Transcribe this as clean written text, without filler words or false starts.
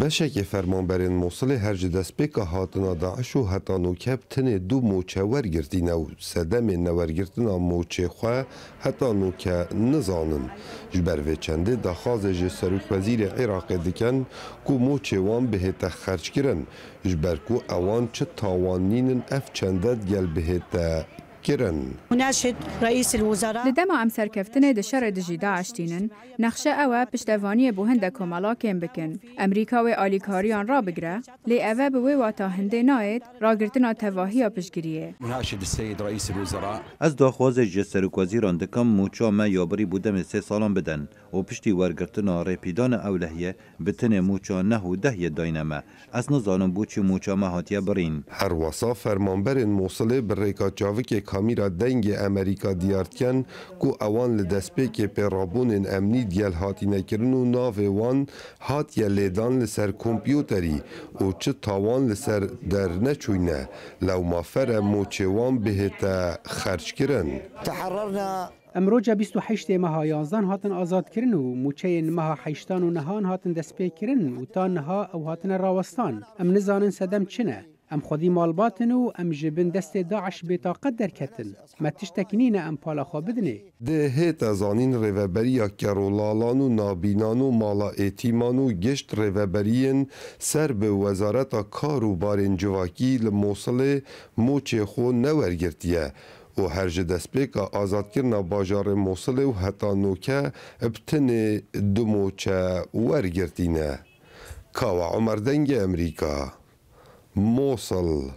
بشک فرمانبرین موصل هرج دسپیک هاتنا داعش و حتی نوکب تنه دو موچه ورگرتین و سدم نورگرتن موچه خواه حتی نوکه نزانن. جبر و چنده دخواز سروک وزیر عراق دکن که موچه وان بهت خرج کرن. جبر که اوان چه تاوانین اف چندت گل بهت مناشد رئيس الوزراء لدما ام سركفتنه د شر دجي داعش تينن نقشه او پشتوانی بو هند کمالا کم بکن امریکا و آلیکاریان را بگره لی اوه به واتا هنده ناید راگرتنا تواهی پشگریه. مناشد السيد رئيس الوزراء از داخواز سروک وزیران دکم موچا ما یابری بودم 3 سالان بدن و پشتی ورگرتنا ریپیدان اولهیه بتن موچا نهو ده داینما از نزانم بوچی موچا ما هاتیه برین. هر وصا فرمانبرین موصله بریکا چاوک کامیرا دنگ امریکا دیارتکن کو اوان لدسپیک پیرابون امنی دیل هاتی نکرن و ناو وان هاتیه لیدان لسر کمپیوتری و چه تاوان لسر در نچوینه لو مافر موچه وان بهت خرج کرن. تحررنا امروجا 28 مها 11 هاتن آزاد کرن و موچه مها 8 و نهان هاتن دسپیک کرن و تا نها او هاتن راوستان ام نزانن سدم چنه ام خودی مالباتن و ام جبن دست داعش بطاقت درکتن ما تشتکنین ام پالا خواه بدنه ده هیت زانین ریوبریا کرولالان و نابینان و مالا ایتیمان و گشت ریوبرین سر به وزارت کار و بارین جواکی لموصل موچه خو نورگرتیه و هرج دسپیک آزاد کرنا باجار موصل و حتی نوکه ابتن دو موچه ورگرتینه. کاوا عمر دنگ امریکا موصل